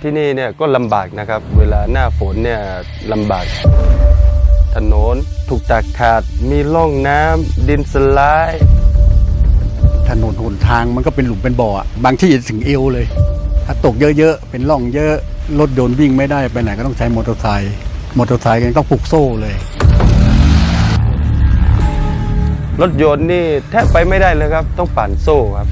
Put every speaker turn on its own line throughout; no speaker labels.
ที่นี่เนี่ยก็ลำบากนะครับเวลาหน้าฝนเนี่ยลำบากถนนถูกตัดขาดมีร่องน้ำดินสไลด์
ถนนหนทางมันก็เป็นหลุมเป็นบ่อบางที่ถึงเอวเลยถ้าตกเยอะๆเป็นร่องเยอะรถยนต์วิ่งไม่ได้ไปไหนก็ต้องใช้มอเตอร์ไซค์กันต้องผูกโซ่เลย
รถยนต์นี่แทบไปไม่ได้เลยครับต้องปั่นโซ่ครับ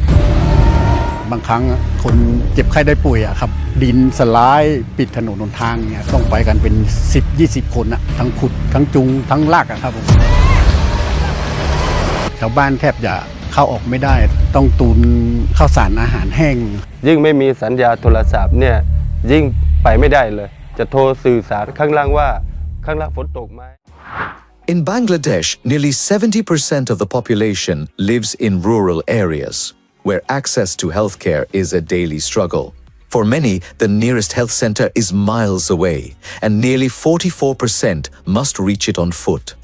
บางครั้งคนเจ็บไข้ได้ป่วยครับดินสไลด์ปิดถนนหนทางเนี่ยต้องไปกันเป็น10-20 คนทั้งขุดทั้งจุงทั้งลากครับผมชาวบ้านแทบจะเข้าออกไม่ได้ต้องตุนข้าวสารอาหารแห้ง
ยิ่งไม่มีสัญญาโทรศัพท์เนี่ยยิ่งไปไม่ได้เลยจะโทรสื่อสารข้างล่างว่าข้างล่างฝนตกไหม
In Bangladesh, nearly 70% of the population lives in rural areas, where access to healthcare is a daily struggle. For many, the nearest health center is miles away, and nearly 44% must reach it on foot.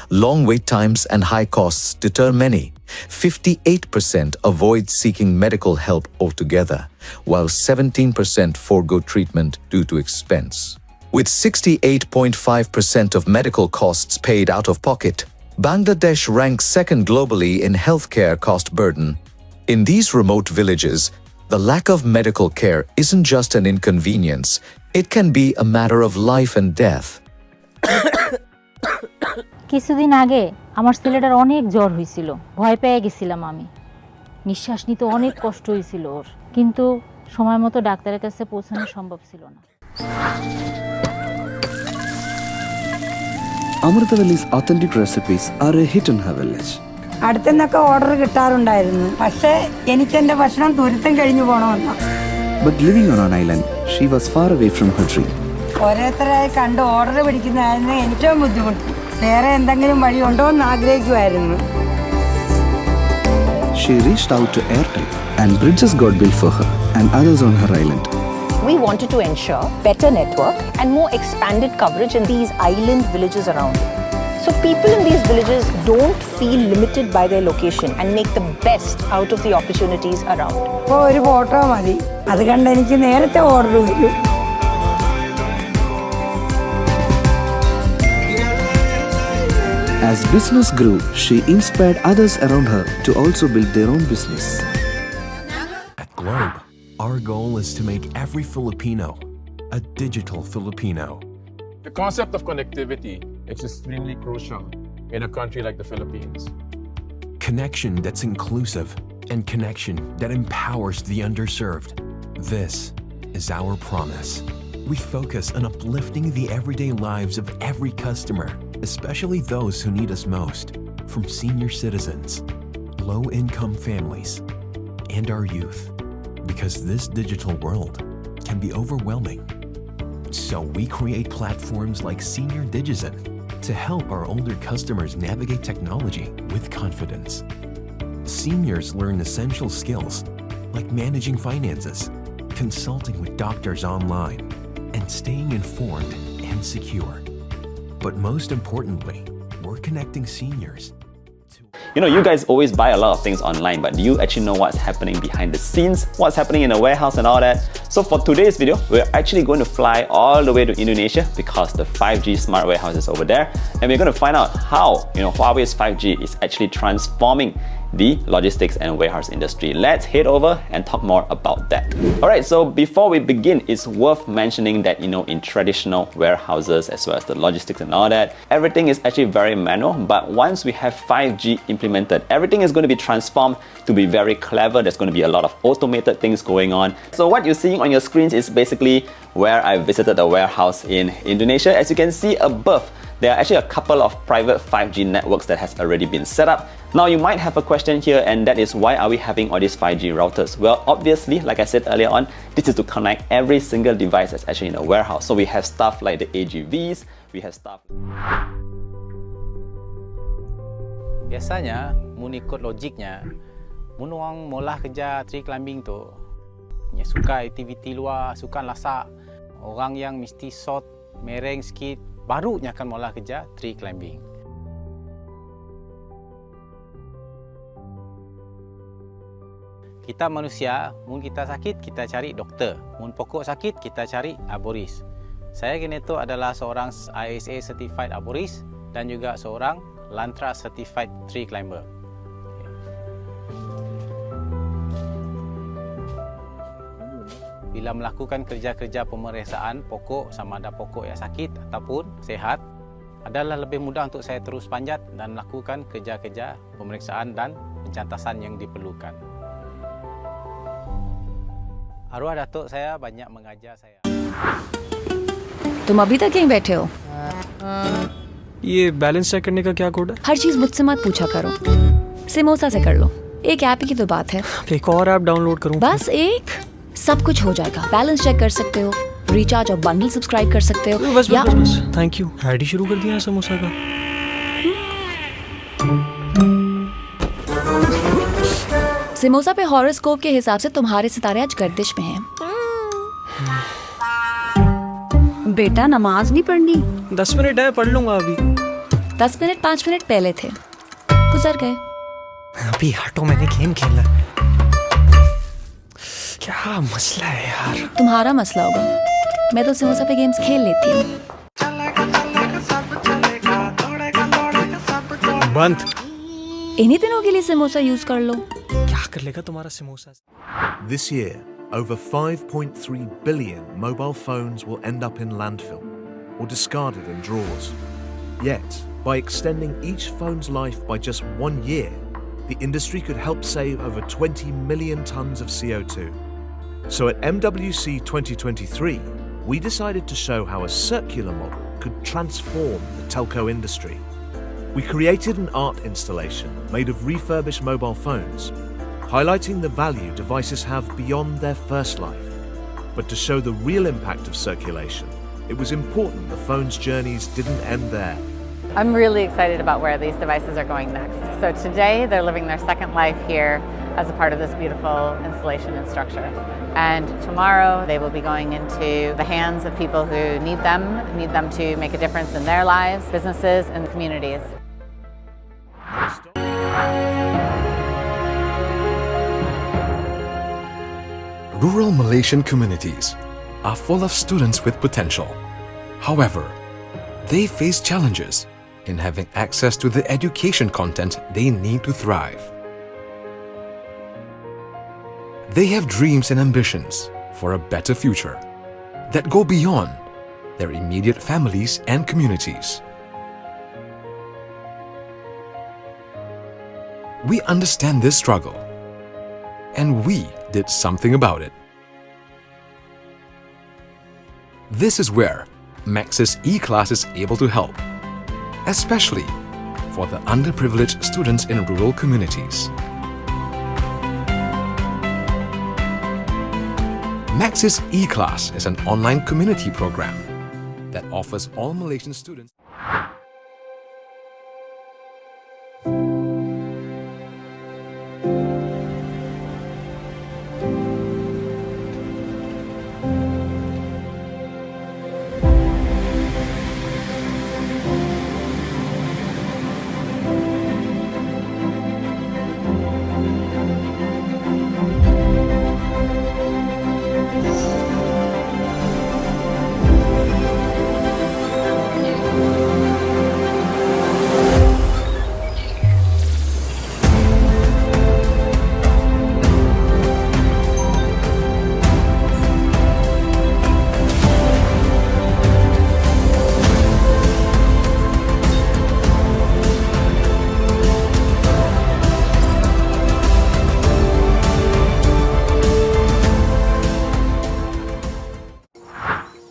Long wait times and high costs deter many. 58% avoid seeking medical help altogether, while 17% forego treatment due to expense. With 68.5% of medical costs paid out of pocket, Bangladesh ranks second globally in healthcare cost burden. In these remote villages, the lack of medical care isn't just an inconvenience, it can be a matter of life and death.
কিছুদিন আগে আমার ছেলেটার অনেক জ্বর হয়েছিল ভয় পেয়ে গেছিলাম আমি নিঃশ্বাস নিতে অনেক কষ্ট হয়েছিল ওর কিন্তু সময় মতো ডাক্তারের কাছে পৌঁছানো সম্ভব ছিল না
Amritavalli's authentic recipes are a hit in her village.
അടുത്തുനിന്നൊക്കെ ഓർഡർ കിട്ടാറുണ്ടായിരുന്നു പക്ഷേ എനിക്ക് എൻ്റെ ഭക്ഷണം തുരുത്തം കഴിഞ്ഞു പോകണമെന്നാ
But living on an island, she was far away from her dream.
ഓരോരുത്തരായി കണ്ട് ഓർഡർ പിടിക്കുന്നതായിരുന്നു ഏറ്റവും ബുദ്ധിമുട്ട് വേറെ എന്തെങ്കിലും വഴിയുണ്ടോ എന്ന് ആഗ്രഹിക്കുമായിരുന്നു
She reached out to Airtel and bridges got built for her and others on her island.
We wanted to ensure better network and more expanded coverage in these island villages around. So people in these villages don't feel limited by their location and make the best out of the opportunities around.
ഇപ്പോൾ ഒരു photo മതി അത് കണ്ട് എനിക്ക് നേരത്തെ order വരും
As business grew, she inspired others around her to also build their own business.
At Globe, our goal is to make every Filipino a digital Filipino.
The concept of connectivity is extremely crucial in a country like the Philippines.
Connection that's inclusive and connection that empowers the underserved. This is our promise. We focus on uplifting the everyday lives of every customer, especially those who need us most, from senior citizens, low-income families, and our youth. Because this digital world can be overwhelming. So we create platforms like Senior Digizen to help our older customers navigate technology with confidence. Seniors learn essential skills like managing finances, consulting with doctors online, and staying informed and secure. But most importantly, we're connecting seniors.
You know, you guys always buy a lot of things online, but do you actually know what's happening behind the scenes? What's happening in the warehouse and all that? So for today's video, we're actually going to fly all the way to Indonesia because the 5G smart warehouse is over there. And we're going to find out how, Huawei's 5G is actually transforming the logistics and warehouse industry. Let's head over and talk more about that. Alright, so before we begin, it's worth mentioning that, in traditional warehouses as well as the logistics and all that, everything is actually very manual, but once we have 5G implemented, everything is going to be transformed to be very clever. There's going to be a lot of automated things going on. So what you're seeing on your screens is basically where I visited the warehouse in Indonesia. As you can see above, there are actually a couple of private 5G networks that has already been set up. Now you might have a question here, and that is why are we having all these 5G routers? Well, obviously, like I said earlier on, this is to connect every single device that's actually in a warehouse. So we have stuff like the AGVs, we have stuff...
Biasanya, mun ikut logiknya, mun orang mula kerja tree climbing tu, suka aktiviti luar, suka lasak, orang yang mesti short, mereng sikit, barunya akan mula kerja tree climbing. Kita manusia, mun kita sakit, kita cari doktor. Mun pokok sakit, kita cari arboris. Saya kini itu adalah seorang ISA Certified Arborist dan juga seorang Lantra Certified Tree Climber. Bila melakukan kerja-kerja pemeriksaan pokok, sama ada pokok yang sakit ataupun sehat, adalah lebih mudah untuk saya terus panjat dan melakukan kerja-kerja pemeriksaan dan pencantasan yang diperlukan. Arwah datuk saya banyak mengajar saya.
तुम अभी तक यहीं बैठे हो?
ये balance check करने का क्या कोड है?
हर चीज मुझसे मत पूछा करो, सिमोसा से कर लो। एक ऐप की तो बात है।
एक और ऐप डाउनलोड करूं?
बस एक, सब कुछ हो जाएगा। बैलेंस चेक कर सकते हो, रिचार्ज और बंडल सब्सक्राइब कर सकते हो।
बस बस, बस, बस। Thank you. ऐड ही शुरू कर दिया है समोसा का।
सिमोसा पे हॉरोस्कोप के हिसाब से तुम्हारे सितारे आज गर्दिश में हैं।
बेटा नमाज नहीं पढ़नी?
10 मिनट है, पढ़ लूंगा अभी।
10 मिनट 5 मिनट पहले थे, गुजर गए।
अभी हटो, मैंने गेम खेलना। क्या मसला है यार?
तुम्हारा मसला होगा, मैं तो सिमोसा पे गेम्स खेल लेती हूँ।
बंद।
इन्हीं दिनों के लिए सिमोसा यूज कर लो।
क्या कर लेगा तुम्हारा सिमोसा?
This year, over 5.3 billion mobile phones will end up in landfill or discarded in drawers. Yet, by extending each phone's life by just 1 year, the industry could help save over 20 million tons of CO2. So at MWC 2023, we decided to show how a circular model could transform the telco industry. We created an art installation made of refurbished mobile phones, highlighting the value devices have beyond their first life. But to show the real impact of circulation, it was important the phone's journeys didn't end there.
I'm really excited about where these devices are going next. So today they're living their second life here as a part of this beautiful installation and structure. And tomorrow they will be going into the hands of people who need them to make a difference in their lives, businesses, and communities.
Rural Malaysian communities are full of students with potential. However, they face challenges in having access to the education content they need to thrive. They have dreams and ambitions for a better future that go beyond their immediate families and communities. We understand this struggle, and we did something about it. This is where Max's E-Class is able to help, especially for the underprivileged students in rural communities. Max's E-Class is an online community program that offers all Malaysian students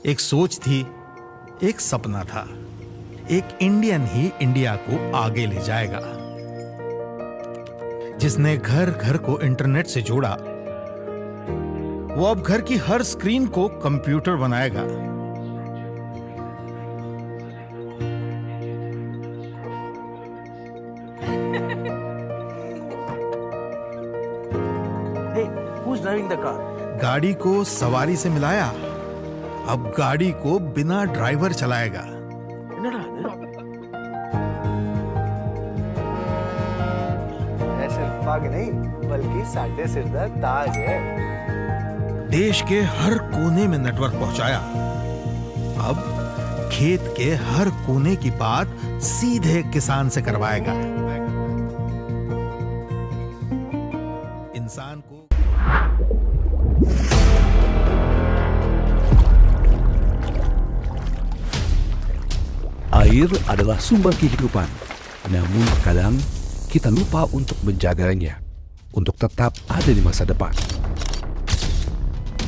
एक सोच थी, एक सपना था, एक Indian ही India को आगे ले जाएगा, जिसने घर घर को इंटरनेट से जोड़ा, वो अब घर की हर स्क्रीन को कंप्यूटर बनाएगा।
Hey, who's driving the car?
गाड़ी को सवारी से मिलाया, अब गाड़ी को बिना ड्राइवर चलाएगा।
ऐसे भाग नहीं। बल्कि साडे सिर दा ताज है।
देश के हर कोने में नेटवर्क पहुंचाया। अब खेत के हर कोने की बात सीधे किसान से करवाएगा। इंसान को
Air adalah sumber kehidupan, namun kadang kita lupa untuk menjaganya, untuk tetap ada di masa depan.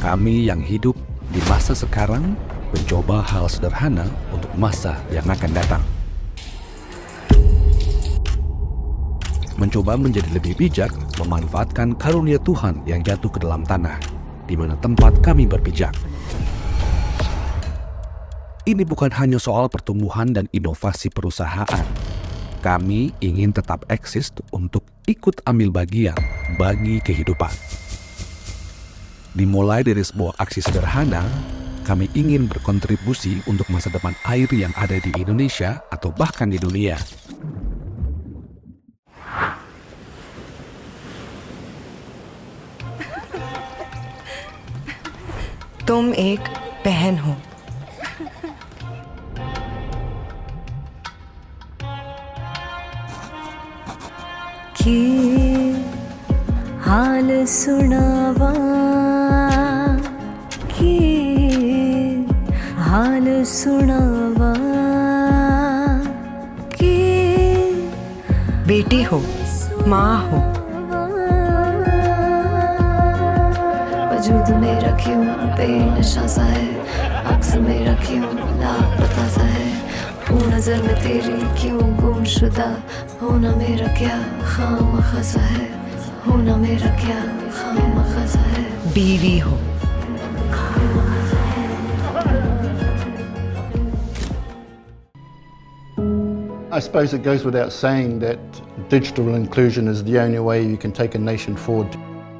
Kami yang hidup di masa sekarang mencoba hal sederhana untuk masa yang akan datang. Mencoba menjadi lebih bijak, memanfaatkan karunia Tuhan yang jatuh ke dalam tanah, di mana tempat kami berpijak. Ini bukan hanya soal pertumbuhan dan inovasi perusahaan. Kami ingin tetap eksis untuk ikut ambil bagian bagi kehidupan. Dimulai dari sebuah aksi sederhana, kami ingin berkontribusi untuk masa depan air yang ada di Indonesia atau bahkan di dunia.
तुम एक बहन हो।
कि हाल सुनावा कि हाल सुनावा कि
बेटी हो, माँ हो।
वजूद मेरा क्यों बेनशा सा है, अक्स मेरा क्यों लापता सा है, हूँ नजर में तेरी क्यों गुमशुदा, होना मेरा क्या खामखा सा है, होना मेरा क्या खामखा सा है।
बीवी हो।
I suppose it goes without saying that digital inclusion is the only way you can take a nation forward.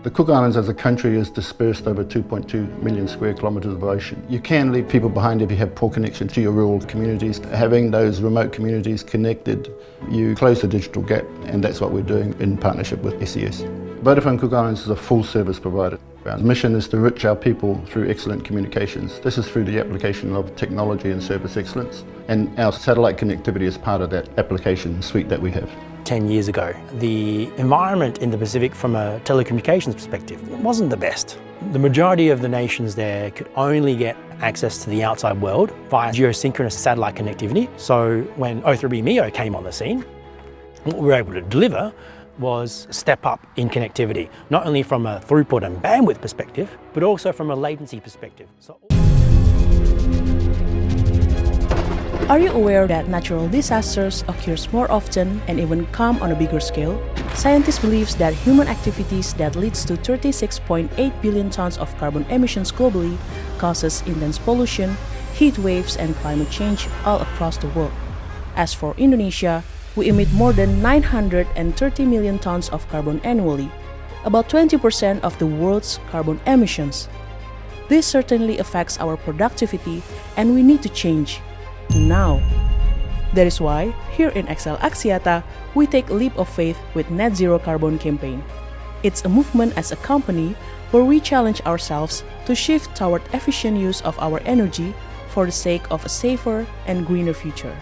The Cook Islands as a country is dispersed over 2.2 million square kilometres of ocean. You can leave people behind if you have poor connection to your rural communities. Having those remote communities connected, you close the digital gap, and that's what we're doing in partnership with SES. Vodafone Cook Islands is a full service provider. Our mission is to reach our people through excellent communications. This is through the application of technology and service excellence, and our satellite connectivity is part of that application suite that we have.
10 years ago, the environment in the Pacific from a telecommunications perspective wasn't the best. The majority of the nations there could only get access to the outside world via geosynchronous satellite connectivity. So when O3B MEO came on the scene, what we were able to deliver was a step up in connectivity, not only from a throughput and bandwidth perspective, but also from a latency perspective.
Are you aware that natural disasters occurs more often and even come on a bigger scale? Scientists believe that human activities that leads to 36.8 billion tons of carbon emissions globally causes intense pollution, heat waves, and climate change all across the world. As for Indonesia, we emit more than 930 million tons of carbon annually, about 20% of the world's carbon emissions. This certainly affects our productivity, and we need to change now. That is why, here in XL Axiata, we take a leap of faith with Net Zero Carbon campaign. It's a movement as a company where we challenge ourselves to shift toward efficient use of our energy for the sake of a safer and greener future.